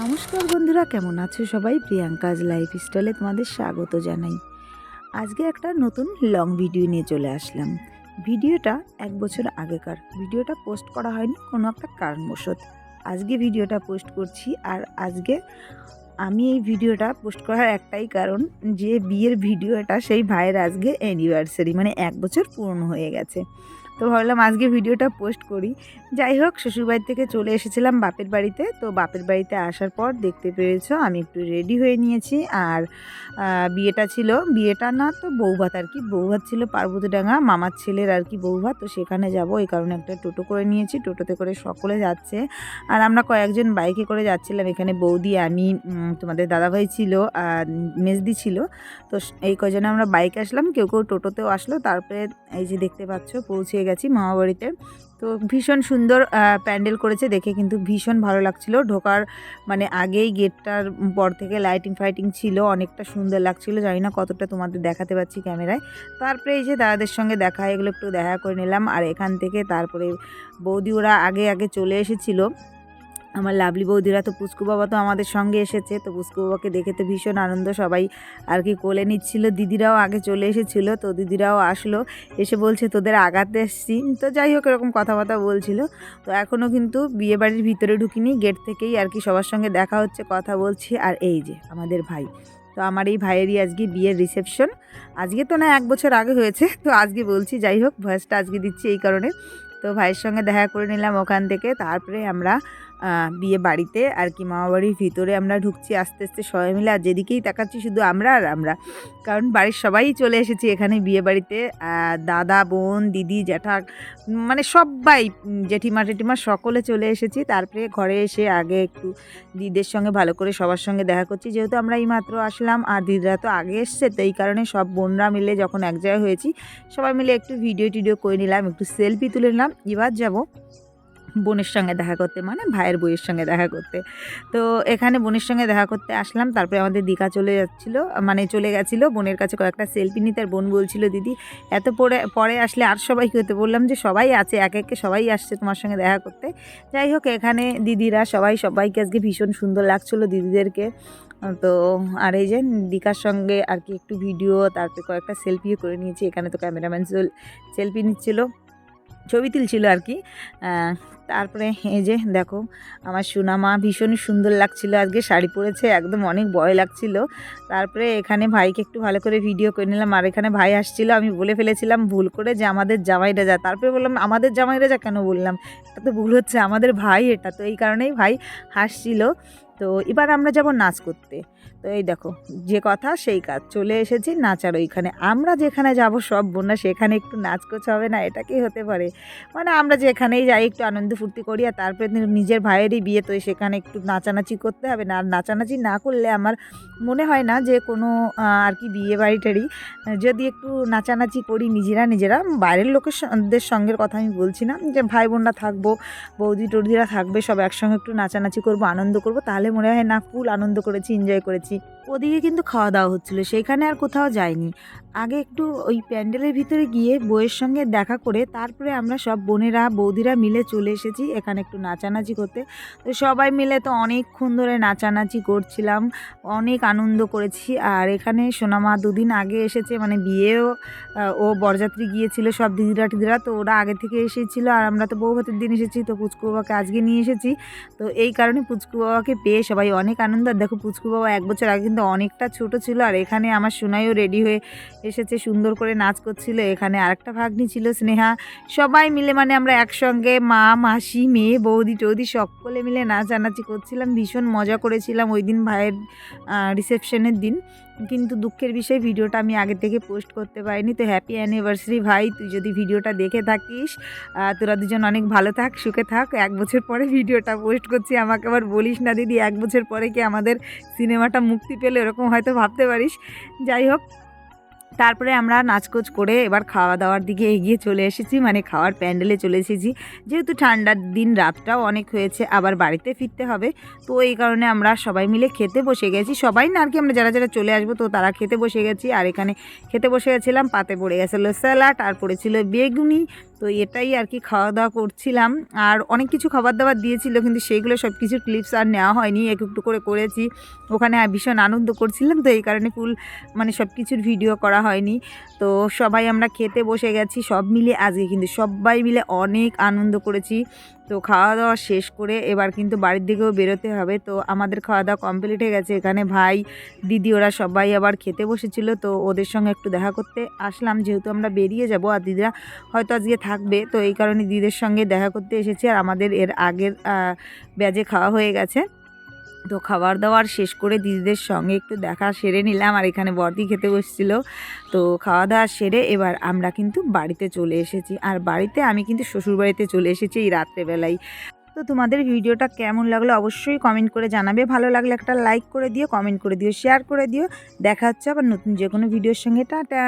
নমস্কার বন্ধুরা, কেমন আছো সবাই? প্রিয়াঙ্কাজ লাইফস্টাইলে তোমাদের স্বাগত জানাই। আজকে একটা নতুন লং ভিডিও নিয়ে চলে আসলাম। ভিডিওটা 1 বছর আগেকার। ভিডিওটা পোস্ট করা হয়নি কোনো একটা কারণবশত। আজকে ভিডিওটা পোস্ট করছি। আর আজকে আমি এই ভিডিওটা পোস্ট করার একটাই কারণ, যে বিয়ের ভিডিওটা সেই ভাইয়ের আজকে অ্যানিভার্সারি, মানে 1 বছর পূর্ণ হয়ে গেছে। তো ভাবলাম আজকে ভিডিওটা পোস্ট করি। যাই হোক, শ্বশুরবাড়ি থেকে চলে এসেছিলাম বাপের বাড়িতে। তো বাপের বাড়িতে আসার পর দেখতে পেরেছো আমি একটু রেডি হয়ে নিয়েছি। আর বিয়েটা না তো বৌভাত আর কি, বৌভাত ছিল পার্বতীডাঙ্গা, মামার ছেলের আর কি বৌভাত। তো সেখানে যাব, এই কারণে একটা টোটো করে নিয়েছি। টোটোতে করে সকলে যাচ্ছে, আর আমরা কয়েকজন বাইকে করে যাচ্ছিলাম। এখানে বৌদি, আমি, তোমাদের দাদাভাই ছিল, আর মেজদি ছিল। তো এই কজনে আমরা বাইকে আসলাম, কেউ কেউ টোটোতেও আসলো। তারপরে এই যে দেখতে পাচ্ছ পৌঁছে গেছি মামাবাড়িতে। তো ভীষণ সুন্দর প্যান্ডেল করেছে, দেখে কিন্তু ভীষণ ভালো লাগছিল। ঢোকার মানে আগেই গেটটার পর থেকে লাইটিং ফাইটিং ছিল, অনেকটা সুন্দর লাগছিল। জানি না কতটা তোমাদের দেখাতে পাচ্ছি ক্যামেরায়। তারপরে এই যে দাদাদের সঙ্গে এগুলো একটু দেখা করে নিলাম। আর এখান থেকে তারপরে বৌদি ওরা আগে আগে চলে এসেছিলো। আমার লাভলি বৌদিরা, তো পুচকু বাবা তো আমাদের সঙ্গে এসেছে। তো পুচকু বাবাকে দেখে তো ভীষণ আনন্দ, সবাই আর কি কোলে নিচ্ছিল। দিদিরাও আগে চলে এসেছিলো, তো দিদিরাও আসলো, এসে বলছে তোদের আগাতে এসছি। তো যাই হোক, এরকম কথাবার্তা বলছিল। তো এখনও কিন্তু বিয়ে বাড়ির ভিতরে ঢুকিনি, গেট থেকেই আর কি সবার সঙ্গে দেখা হচ্ছে, কথা বলছি। আর এই যে আমাদের ভাই, তো আমার এই ভাইয়েরই আজকে বিয়ের রিসেপশন। আজকে তো না 1 বছর আগে হয়েছে, তো আজকে বলছি। যাই হোক, ভয়েসটা আজকে দিচ্ছি এই কারণে। তো ভাইয়ের সঙ্গে দেখা করে নিলাম ওখান থেকে। তারপরে আমরা বিয়ে বাড়িতে আর কি মামাবাড়ির ভিতরে আমরা ঢুকছি আস্তে আস্তে সবাই মিলে। আর যেদিকেই তাকাচ্ছি শুধু আমরা আর আমরা, কারণ বাড়ির সবাই চলে এসেছি এখানে বিয়ে বাড়িতে। দাদা, বোন, দিদি, জ্যাঠা, মানে সবাই, জেঠিমা টেঠিমা সকলে চলে এসেছি। তারপরে ঘরে এসে আগে একটু দিদিদের সঙ্গে ভালো করে সবার সঙ্গে দেখা করছি, যেহেতু আমরা এই মাত্র আসলাম আর দিদিরা তো আগে এসছে। তো এই কারণে সব বোনরা মিলে যখন এক জায়গায় হয়েছি, সবাই মিলে একটু ভিডিও টিডিও করে নিলাম, একটু সেলফি তুলে নিলাম। এবার যাব বোনের সঙ্গে দেখা করতে, মানে ভাইয়ের বউয়ের সঙ্গে দেখা করতে। তো এখানে বোনের সঙ্গে দেখা করতে আসলাম। তারপরে আমাদের দীঘা চলে গেছিলো বোনের কাছে কয়েকটা সেলফি নিতে। আর বোন বলছিল দিদি এত পরে আসলে আর সবাইকে হতে, বললাম যে সবাই আছে, একে একে সবাই আসছে তোমার সঙ্গে দেখা করতে। যাই হোক, এখানে দিদিরা সবাইকে আজকে ভীষণ সুন্দর লাগছিলো দিদিদেরকে। তো আর এই যে দীঘার সঙ্গে আর কি একটু ভিডিও, তারপরে কয়েকটা সেলফিও করে নিয়েছি। এখানে তো ক্যামেরাম্যান সেলফি নিচ্ছিল, ছবি তুলছিল আর কি। তারপরে এই যে দেখো আমার সোনামা ভীষণই সুন্দর লাগছিল, আজকে শাড়ি পরেছে, একদম অনেক ভয় লাগছিল। তারপরে এখানে ভাইকে একটু ভালো করে ভিডিও করে নিলাম। আর এখানে ভাই আসছিল, আমি বলে ফেলেছিলাম ভুল করে যে আমাদের জামাইরা যা, তারপরে বললাম আমাদের জামাইরা যা কেন বললাম, এটা তো ভুল হচ্ছে, আমাদের ভাই এটা। তো এই কারণেই ভাই হাসছিল। তো এবার আমরা যাব নাচ করতে। তো এই দেখো, যে কথা সেই কাজ, চলে এসেছি নাচার ওইখানে। আমরা যেখানে যাব সব বোনরা, সেখানে একটু নাচ করতে হবে না, এটা কি হতে পারে? মানে আমরা যেখানেই যাই একটু আনন্দ ফুর্তি করি। আর তারপরে নিজের ভাইয়েরই বিয়ে, তো সেখানে একটু নাচানাচি করতে হবে না? আর নাচানাচি না করলে আমার মনে হয় না যে কোনো আর কি বিয়ে বাড়িটারই, যদি একটু নাচানাচি করি নিজেরা, বাইরের লোকেদের সঙ্গের কথা আমি বলছি না, যে ভাই বোনরা থাকবো, বৌদি টৌদিরা থাকবে, সব একসঙ্গে একটু নাচানাচি করবো, আনন্দ করবো, তাহলে মনে হয় না ফুল আনন্দ করেছি, এনজয় করেছি। ওদিকে কিন্তু খাওয়া দাওয়া হচ্ছিলো, সেইখানে আর কোথাও যাইনি। আগে একটু ওই প্যান্ডেলের ভিতরে গিয়ে বউয়ের সঙ্গে দেখা করে তারপরে আমরা সব বোনেরা বৌদিরা মিলে চলে এসেছি এখানে একটু নাচানাচি করতে। তো সবাই মিলে তো অনেকক্ষণ ধরে নাচানাচি করছিলাম, অনেক আনন্দ করেছি। আর এখানে সোনামা 2 দিন আগে এসেছে, মানে বিয়েও ও বরযাত্রী গিয়েছিল, সব দিদিরা, তো ওরা আগে থেকে এসেছিলো। আর আমরা তো বৌভাতের দিন এসেছি, তো পুচকু বাবাকে আজকে নিয়ে এসেছি। তো এই কারণে পুচকু বাবাকে পেয়ে সবাই অনেক আনন্দ। আর দেখো পুচকু বাবা 1 বছর আগে কিন্তু অনেকটা ছোট ছিল। আর এখানে আমার সোনাইও রেডি হয়ে এসেছে, সুন্দর করে নাচ করছিল। এখানে আরেকটা ভাগ্নি ছিল স্নেহা, সবাই মিলে মানে আমরা একসঙ্গে মা, মাসি, মেয়ে, বৌদি টৌদি সকলে মিলে নাচানাচি করছিলাম, ভীষণ মজা করেছিলাম ওই দিন ভাইয়ের রিসেপশনের দিন। কিন্তু দুঃখের বিষয় ভিডিওটা আমি আগে থেকে পোস্ট করতে পারিনি। তো হ্যাপি অ্যানিভার্সারি ভাই, তুই যদি ভিডিওটা দেখে থাকিস, তোরা দুজন অনেক ভালো থাক, সুখে থাক। 1 বছর পরে ভিডিওটা পোস্ট করছি, আমাকে আবার বলিস না দিদি 1 বছর পরে কি আমাদের সিনেমাটা মুক্তি পেলে, এরকম হয়তো ভাবতে পারিস। যাই হোক, তারপরে আমরা নাচকোচ করে এবার খাওয়া দাওয়ার দিকে এগিয়ে চলে এসেছি, মানে খাওয়ার প্যান্ডেলে চলে এসেছি। যেহেতু ঠান্ডার দিন, রাতটাও অনেক হয়েছে, আবার বাড়িতে ফিরতে হবে, তো এই কারণে আমরা সবাই মিলে খেতে বসে গেছি। সবাই না আর কি, আমরা যারা যারা চলে আসবো তো তারা খেতে বসে গেছি। আর এখানে খেতে বসে গেছিলাম, পাতে পড়ে গেছিলো স্যালাড আর পড়েছিল বেগুনি। তো এটাই আর কি খাওয়া দাওয়া করছিলাম। আর অনেক কিছু খাবার দাবার দিয়েছিল, কিন্তু সেইগুলো সব কিছু ক্লিপস আর নেওয়া হয়নি, একটু একটু করে করেছি। ওখানে ভীষণ আনন্দ করছিলাম, তো এই কারণে মানে সব কিছুর ভিডিও করা হয়নি। তো সবাই আমরা খেতে বসে গেছি সব মিলে, আজকে কিন্তু সবাই মিলে অনেক আনন্দ করেছি। তো খাওয়া দাওয়া শেষ করে এবার কিন্তু বাড়ির দিকেও বেরোতে হবে। তো আমাদের খাওয়া দাওয়া কমপ্লিট হয়ে গেছে। এখানে ভাই, দিদি ওরা সবাই আবার খেতে বসেছিল, তো ওদের সঙ্গে একটু দেখা করতে আসলাম, যেহেতু আমরা বেরিয়ে যাব আর দিদিরা হয়তো আজকে থাকবে, তো এই কারণে দিদিদের সঙ্গে দেখা করতে এসেছি। আর আমাদের এর আগের ব্যাচে খাওয়া হয়ে গেছে। তো খাবার দাবার শেষ করে দিদিদের সঙ্গে একটু দেখা সেরে নিলাম। আর এখানে বড়দি খেতে বসছিল। তো খাওয়া দাওয়া সেরে এবার আমরা কিন্তু বাড়িতে চলে এসেছি। আর বাড়িতে আমি কিন্তু শ্বশুরবাড়িতে চলে এসেছি এই রাত্রেবেলায়। তো তোমাদের ভিডিওটা কেমন লাগলো অবশ্যই কমেন্ট করে জানাবে। ভালো লাগলে একটা লাইক করে দিও, কমেন্ট করে দিও, শেয়ার করে দিও। দেখা হচ্ছে আবার নতুন যে কোনো ভিডিওর সঙ্গে। টাটা।